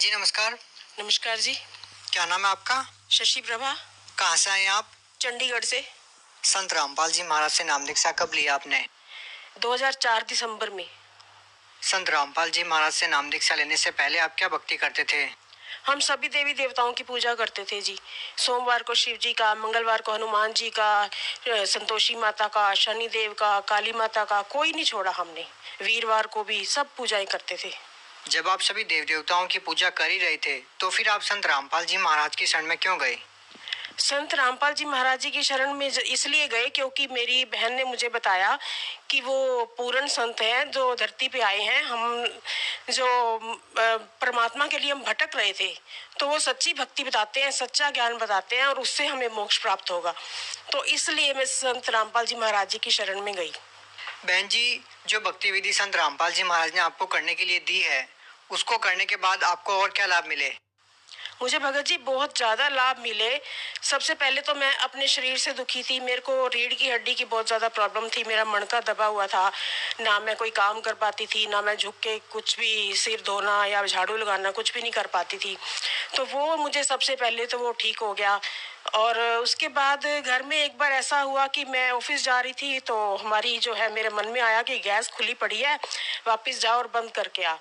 जी नमस्कार। नमस्कार जी। क्या नाम है आपका? शशि प्रभा। कहाँ से आए हैं आप? चंडीगढ़ से। संत रामपाल जी महाराज से नाम दीक्षा कब लिया आपने? 2004 दिसंबर में। संत रामपाल जी महाराज से नाम दीक्षा लेने से पहले आप क्या भक्ति करते थे? हम सभी देवी देवताओं की पूजा करते थे जी। सोमवार को शिव जी का, मंगलवार को हनुमान जी का, संतोषी माता का, शनि देव का, काली माता का, कोई नहीं छोड़ा हमने। वीरवार को भी सब पूजाएं करते थे। जब आप सभी देव देवताओं की पूजा कर ही रहे थे तो फिर आप संत रामपाल जी महाराज की शरण में क्यों गए? संत रामपाल जी महाराज जी की शरण में इसलिए गए क्योंकि मेरी बहन ने मुझे बताया कि वो पूर्ण संत हैं जो धरती पे आए हैं। हम जो परमात्मा के लिए हम भटक रहे थे, तो वो सच्ची भक्ति बताते हैं, सच्चा ज्ञान बताते हैं और उससे हमें मोक्ष प्राप्त होगा। तो इसलिए मैं संत रामपाल जी महाराज जी की शरण में गई। बहन जी, जो भक्ति विधि संत रामपाल जी महाराज ने आपको करने के लिए दी है, उसको करने के बाद आपको और क्या लाभ मिले? मुझे भगत जी बहुत ज़्यादा लाभ मिले। सबसे पहले तो मैं अपने शरीर से दुखी थी। मेरे को रीढ़ की हड्डी की बहुत ज़्यादा प्रॉब्लम थी। मेरा मणका दबा हुआ था, ना मैं कोई काम कर पाती थी, ना मैं झुक के कुछ भी सिर धोना या झाड़ू लगाना कुछ भी नहीं कर पाती थी। तो वो मुझे सबसे पहले तो वो ठीक हो गया। और उसके बाद घर में एक बार ऐसा हुआ कि मैं ऑफिस जा रही थी, तो हमारी जो है मेरे मन में आया कि गैस खुली पड़ी है, वापस जाओ और बंद करके आ।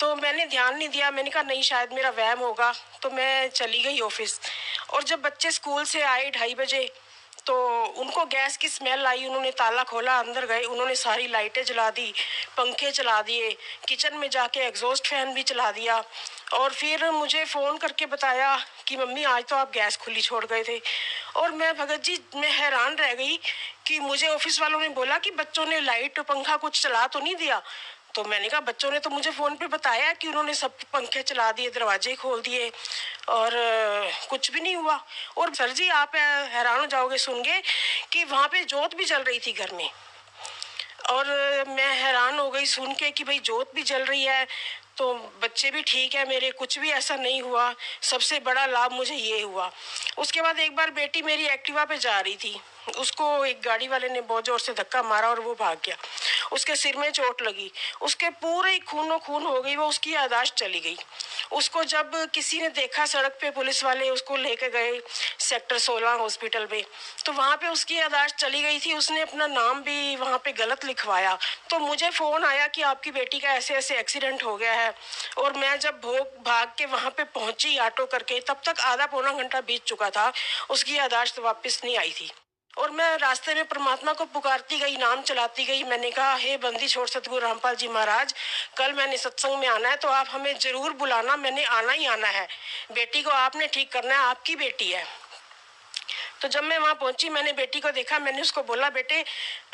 तो मैंने ध्यान नहीं दिया, मैंने कहा नहीं शायद मेरा वहम होगा, तो मैं चली गई ऑफिस। और जब बच्चे स्कूल से आए 2:30 बजे, तो उनको गैस की स्मेल आई। उन्होंने ताला खोला, अंदर गए, उन्होंने सारी लाइटें जला दी, पंखे चला दिए, किचन में जाके एग्जॉस्ट फैन भी चला दिया। और फिर मुझे फ़ोन करके बताया कि मम्मी आज तो आप गैस खुली छोड़ गए थे। और मैं भगत जी मैं हैरान रह गई कि मुझे ऑफिस वालों ने बोला कि बच्चों ने लाइट पंखा कुछ चला तो नहीं दिया। तो मैंने कहा बच्चों ने तो मुझे फ़ोन पे बताया कि उन्होंने सब पंखे चला दिए, दरवाजे खोल दिए और कुछ भी नहीं हुआ। और सर जी आप हैरान हो जाओगे सुन के कि वहाँ पे जोत भी जल रही थी घर में। और मैं हैरान हो गई सुन के कि भाई जोत भी जल रही है, तो बच्चे भी ठीक है मेरे, कुछ भी ऐसा नहीं हुआ। सबसे बड़ा लाभ मुझे ये हुआ। उसके बाद एक बार बेटी मेरी एक्टिवा पे जा रही थी, उसको एक गाड़ी वाले ने बहुत जोर से धक्का मारा और वो भाग गया। उसके सिर में चोट लगी, उसके पूरे खूनो खून हो गई, वो उसकी याददाश्त चली गई। उसको जब किसी ने देखा सड़क पे, पुलिस वाले उसको लेके गए सेक्टर 16 हॉस्पिटल में, तो वहाँ पे उसकी याददाश्त चली गई थी। उसने अपना नाम भी वहाँ पे गलत लिखवाया। तो मुझे फ़ोन आया कि आपकी बेटी का ऐसे ऐसे एक्सीडेंट हो गया है। और मैं जब भाग के वहाँ पे पहुंची ऑटो करके, तब तक आधा पौना घंटा बीत चुका था, उसकी याददाश्त वापस नहीं आई थी। और मैं रास्ते में परमात्मा को पुकारती गई, नाम चलाती गई। मैंने कहा हे बंदी छोड़ सतगुरु रामपाल जी महाराज, कल मैंने सत्संग में आना है, तो आप हमें जरूर बुलाना, मैंने आना ही आना है। बेटी को आपने ठीक करना है, आपकी बेटी है। तो जब मैं वहाँ पहुंची, मैंने बेटी को देखा, मैंने उसको बोला बेटे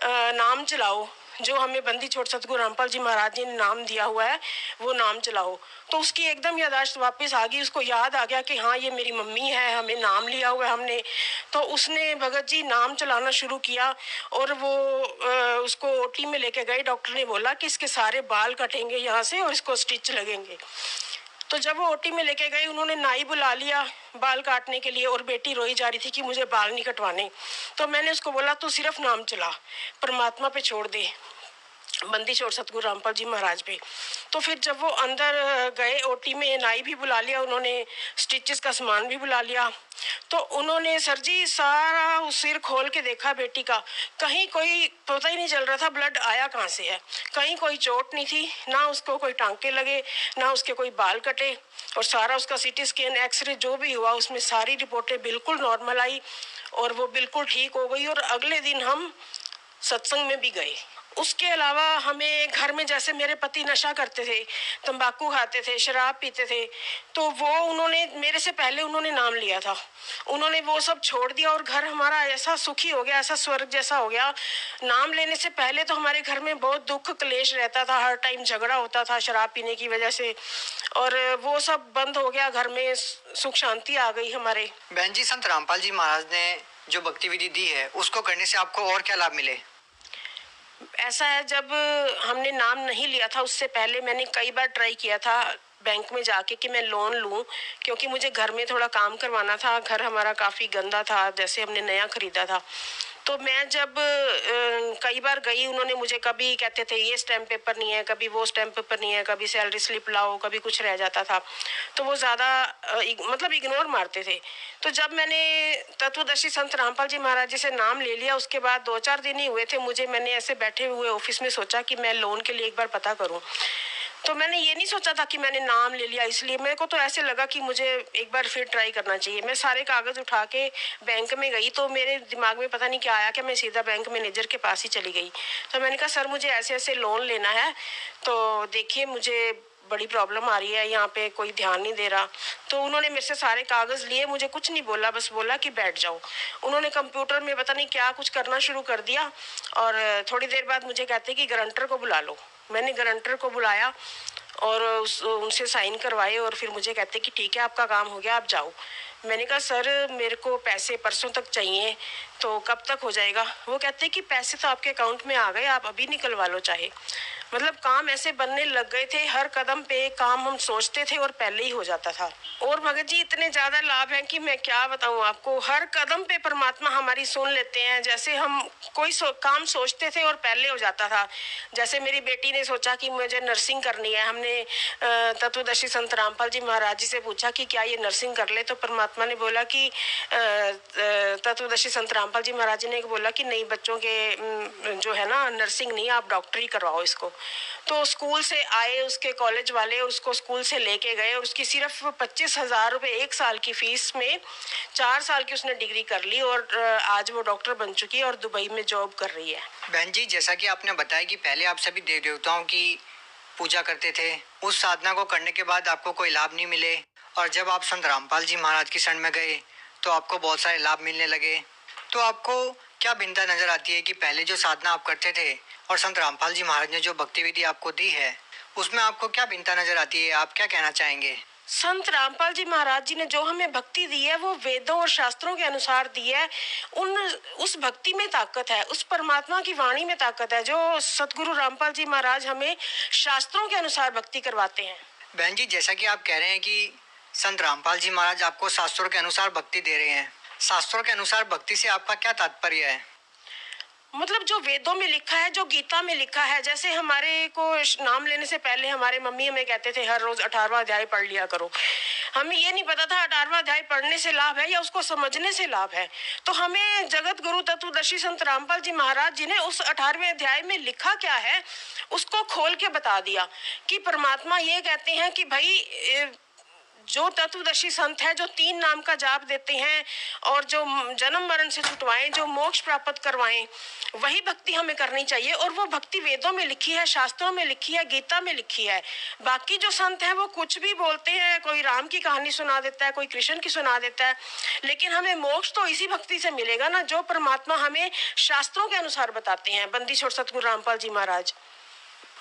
नाम चलाओ, जो हमें बंदी छोड़ सतगुरु रामपाल जी महाराज जी ने नाम दिया हुआ है वो नाम चलाओ। तो उसकी एकदम याददाश्त वापस आ गई, उसको याद आ गया कि हाँ ये मेरी मम्मी है, हमें नाम लिया हुआ है हमने। तो उसने भगत जी नाम चलाना शुरू किया। और वो उसको ओटी में लेके गए। डॉक्टर ने बोला कि इसके सारे बाल कटेंगे यहाँ से और इसको स्टिच लगेंगे। तो जब वो ओटी में लेके गए, उन्होंने नाई बुला लिया बाल काटने के लिए, और बेटी रोई जा रही थी कि मुझे बाल नहीं कटवाने। तो मैंने उसको बोला तू सिर्फ नाम चला, परमात्मा पे छोड़ दे, बंदी छोड़ सतगुरु रामपाल जी महाराज पे। तो फिर जब वो अंदर गए ओटी में, नाई भी बुला लिया उन्होंने, स्टिचेस का सामान भी बुला लिया। तो उन्होंने सर जी सारा उस सिर खोल के देखा बेटी का, कहीं कोई पता ही नहीं चल रहा था ब्लड आया कहाँ से है। कहीं कोई चोट नहीं थी, ना उसको कोई टांके लगे, ना उसके कोई बाल कटे। और सारा उसका सीटी स्कैन, एक्सरे जो भी हुआ, उसमें सारी रिपोर्टें बिल्कुल नॉर्मल आई और वो बिल्कुल ठीक हो गई। और अगले दिन हम सत्संग में भी गए। उसके अलावा हमें घर में, जैसे मेरे पति नशा करते थे, तंबाकू खाते थे, शराब पीते थे, तो वो उन्होंने मेरे से पहले उन्होंने नाम लिया था, उन्होंने वो सब छोड़ दिया और घर हमारा ऐसा सुखी हो गया, ऐसा स्वर्ग जैसा हो गया। नाम लेने से पहले तो हमारे घर में बहुत दुख क्लेश रहता था, हर टाइम झगड़ा होता था शराब पीने की वजह से, और वो सब बंद हो गया, घर में सुख शांति आ गई हमारे। बहन जी, संत रामपाल जी महाराज ने जो भक्ति विधि दी है उसको करने से आपको और क्या लाभ मिले? ऐसा है, जब हमने नाम नहीं लिया था उससे पहले मैंने कई बार ट्राई किया था बैंक में जाके कि मैं लोन लूं, क्योंकि मुझे घर में थोड़ा काम करवाना था। घर हमारा काफ़ी गंदा था, जैसे हमने नया खरीदा था। तो मैं जब कई बार गई, उन्होंने मुझे कभी कहते थे ये स्टैम्प पेपर नहीं है, कभी वो स्टैम्प पेपर नहीं है, कभी सैलरी स्लिप लाओ, कभी कुछ रह जाता था, तो वो ज़्यादा मतलब इग्नोर मारते थे। तो जब मैंने तत्वदर्शी संत रामपाल जी महाराज जी से नाम ले लिया, उसके बाद 2-4 दिन ही हुए थे मुझे, मैंने ऐसे बैठे हुए ऑफिस में सोचा कि मैं लोन के लिए एक बार पता करूं। तो मैंने ये नहीं सोचा था कि मैंने नाम ले लिया, इसलिए मेरे को तो ऐसे लगा कि मुझे एक बार फिर ट्राई करना चाहिए। मैं सारे कागज उठा के बैंक में गई, तो मेरे दिमाग में पता नहीं क्या आया कि मैं सीधा बैंक मैनेजर के पास ही चली गई। तो मैंने कहा सर मुझे ऐसे ऐसे लोन लेना है, तो देखिए मुझे बड़ी प्रॉब्लम आ रही है, यहाँ पे कोई ध्यान नहीं दे रहा। तो उन्होंने मेरे से सारे कागज लिए, मुझे कुछ नहीं बोला, बस बोला कि बैठ जाओ। उन्होंने कंप्यूटर में पता नहीं क्या कुछ करना शुरू कर दिया, और थोड़ी देर बाद मुझे कहते कि गारंटर को बुला लो। मैंने गारंटर को बुलाया और उनसे साइन करवाए, और फिर मुझे कहते कि ठीक है आपका काम हो गया, आप जाओ। मैंने कहा सर मेरे को पैसे परसों तक चाहिए, तो कब तक हो जाएगा? वो कहते कि पैसे तो आपके अकाउंट में आ गए, आप अभी निकलवा लो चाहे। मतलब काम ऐसे बनने लग गए थे, हर कदम पे काम हम सोचते थे और पहले ही हो जाता था। और भगत जी इतने ज्यादा लाभ हैं कि मैं क्या बताऊं आपको। हर कदम पे परमात्मा हमारी सुन लेते हैं। जैसे हम कोई काम सोचते थे और पहले हो जाता था। जैसे मेरी बेटी ने सोचा कि मुझे नर्सिंग करनी है, हमने तत्वदर्शी संत रामपाल जी महाराज जी से पूछा कि क्या ये नर्सिंग कर ले, तो परमात्मा ने बोला कि तत्वदर्शी संत रामपाल जी महाराज जी ने बोला कि नहीं, बच्चों के जो है ना नर्सिंग नहीं, आप डॉक्टरी करवाओ इसको। तो स्कूल से आए उसके कॉलेज वाले, उसको स्कूल से लेके गए, और उसकी सिर्फ 25,000 रुपये 1 साल की फीस में 4 साल की उसने डिग्री कर ली, और आज वो डॉक्टर बन चुकी है और दुबई में जॉब कर रही है। बहन जी, जैसा कि आपने बताया कि पहले आप सभी देव देवताओं की पूजा करते थे, उस साधना को करने के बाद आपको कोई लाभ नहीं मिले, और जब आप संत रामपाल जी महाराज की शरण में गए तो आपको बहुत सारे लाभ मिलने लगे। तो आपको क्या भिन्नता नजर आती है कि पहले जो साधना आप करते थे और संत रामपाल जी महाराज ने जो भक्ति विधि आपको दी है, उसमें आपको क्या भिन्नता नजर आती है? आप क्या कहना चाहेंगे? संत रामपाल जी महाराज जी ने जो हमें भक्ति दी है वो वेदों और शास्त्रों के अनुसार दी है। उस भक्ति में ताकत है, उस परमात्मा की वाणी में ताकत है, जो सतगुरु रामपाल जी महाराज हमें शास्त्रों के अनुसार भक्ति करवाते हैं। बहन जी, जैसा कि आप कह रहे हैं कि संत रामपाल जी महाराज आपको शास्त्रों के अनुसार भक्ति दे रहे हैं, शास्त्रों के अनुसार भक्ति से आपका क्या तात्पर्य है? मतलब जो वेदों में लिखा है, जो गीता में लिखा है। जैसे हमारे को नाम लेने से पहले हमारे मम्मी हमें कहते थे हर रोज 18वां अध्याय पढ़ लिया करो। हमें ये नहीं पता था 18वां अध्याय पढ़ने से लाभ है या उसको समझने से लाभ है। तो हमें जगत गुरु तत्वदर्शी संत रामपाल जी महाराज जी ने उस 18वें अध्याय में लिखा क्या है उसको खोल के बता दिया कि परमात्मा ये कहते हैं कि भाई जो तत्वदर्शी संत है, जो 3 नाम का जाप देते हैं और जो जन्म मरण से छुटवाएं, जो मोक्ष प्राप्त करवाएं, वही भक्ति हमें करनी चाहिए। और वो भक्ति वेदों में लिखी है, शास्त्रों में लिखी है, गीता में लिखी है। बाकी जो संत है वो कुछ भी बोलते हैं, कोई राम की कहानी सुना देता है, कोई कृष्ण की सुना देता है, लेकिन हमें मोक्ष तो इसी भक्ति से मिलेगा ना जो परमात्मा हमें शास्त्रों के अनुसार बताते हैं, बंदी छोड़ सतगुरु रामपाल जी महाराज।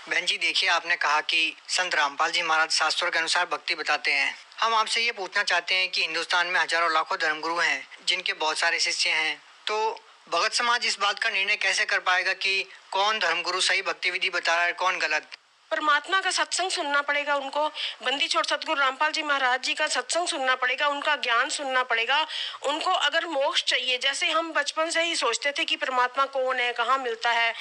बहन जी, देखिए, आपने कहा कि संत रामपाल जी महाराज शास्त्रों के अनुसार भक्ति बताते हैं। हम आपसे ये पूछना चाहते हैं कि हिंदुस्तान में हजारों लाखों धर्मगुरु हैं जिनके बहुत सारे शिष्य हैं, तो भगत समाज इस बात का निर्णय कैसे कर पाएगा कि कौन धर्मगुरु सही भक्ति विधि बता रहा है, कौन गलत? परमात्मा का सत्संग सुनना पड़ेगा उनको। बंदी छोड़ सतगुरु रामपाल जी महाराज जी का सत्संग सुनना पड़ेगा, उनका ज्ञान सुनना पड़ेगा। उनको अगर मोक्ष चाहिए, जैसे हम बचपन से ही सोचते थे कि परमात्मा कौन है, कहाँ मिलता है,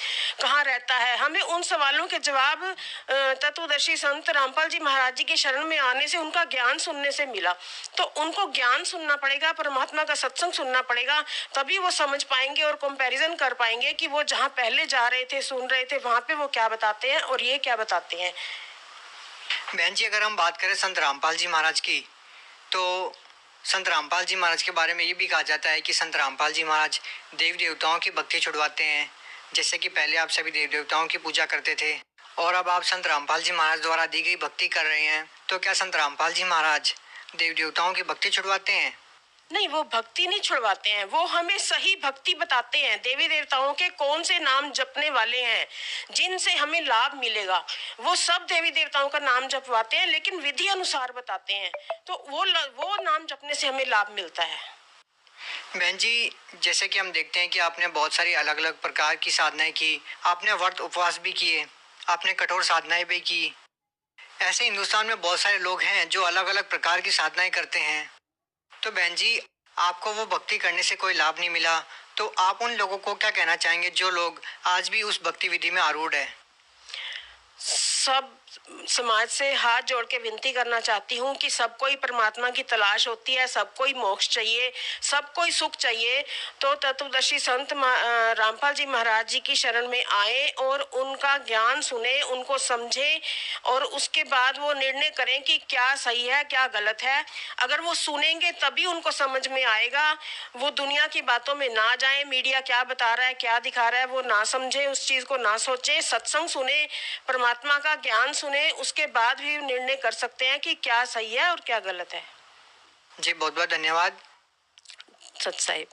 कहाँ रहता है, हमें उन सवालों के जवाब तत्वदर्शी संत रामपाल जी महाराज जी के शरण में आने से, उनका ज्ञान सुनने से मिला। तो उनको ज्ञान सुनना पड़ेगा, परमात्मा का सत्संग सुनना पड़ेगा, तभी वो समझ पाएंगे और कंपैरिजन कर पाएंगे कि वो जहाँ पहले जा रहे थे, सुन रहे थे, वहां पे वो क्या बताते हैं और ये क्या बताते हैं। बहन जी, अगर हम बात करें संत रामपाल जी महाराज की, तो संत रामपाल जी महाराज के बारे में ये भी कहा जाता है कि संत रामपाल जी महाराज देव देवताओं की भक्ति छुड़वाते हैं। जैसे कि पहले आप सभी देव देवताओं की पूजा करते थे और अब आप संत रामपाल जी महाराज द्वारा दी गई भक्ति कर रहे हैं, तो क्या संत रामपाल जी महाराज देव देवताओं की भक्ति छुड़वाते हैं? नहीं, वो भक्ति नहीं छुड़वाते हैं, वो हमें सही भक्ति बताते हैं। देवी देवताओं के कौन से नाम जपने वाले हैं जिनसे हमें लाभ मिलेगा, वो सब देवी देवताओं का नाम जपवाते हैं, लेकिन विधि अनुसार बताते हैं। तो वो नाम जपने से हमें लाभ मिलता है। बहन जी, जैसे कि हम देखते हैं कि आपने बहुत सारी अलग अलग प्रकार की साधनाएं की, आपने व्रत उपवास भी किए, आपने कठोर साधनाएं भी की। ऐसे हिंदुस्तान में बहुत सारे लोग हैं जो अलग अलग प्रकार की साधनाएं करते हैं। तो बहन जी, आपको वो भक्ति करने से कोई लाभ नहीं मिला, तो आप उन लोगों को क्या कहना चाहेंगे जो लोग आज भी उस भक्ति विधि में आरूढ़ है? सब समाज से हाथ जोड़ के विनती करना चाहती हूँ कि सबको ही परमात्मा की तलाश होती है, सबको ही मोक्ष चाहिए, सबको ही सुख चाहिए। तो तत्वदर्शी संत रामपाल जी महाराज जी की शरण में आए और उनका ज्ञान सुने, उनको समझे और उसके बाद वो निर्णय करें कि क्या सही है क्या गलत है। अगर वो सुनेंगे तभी उनको समझ में आएगा। वो दुनिया की बातों में ना जाए, मीडिया क्या बता रहा है क्या दिखा रहा है वो ना समझे, उस चीज़ को ना सोचे, सत्संग सुने, परमात्मा का ज्ञान सुने, उसके बाद भी निर्णय कर सकते हैं कि क्या सही है और क्या गलत है। जी बहुत बहुत धन्यवाद। सत साहिब।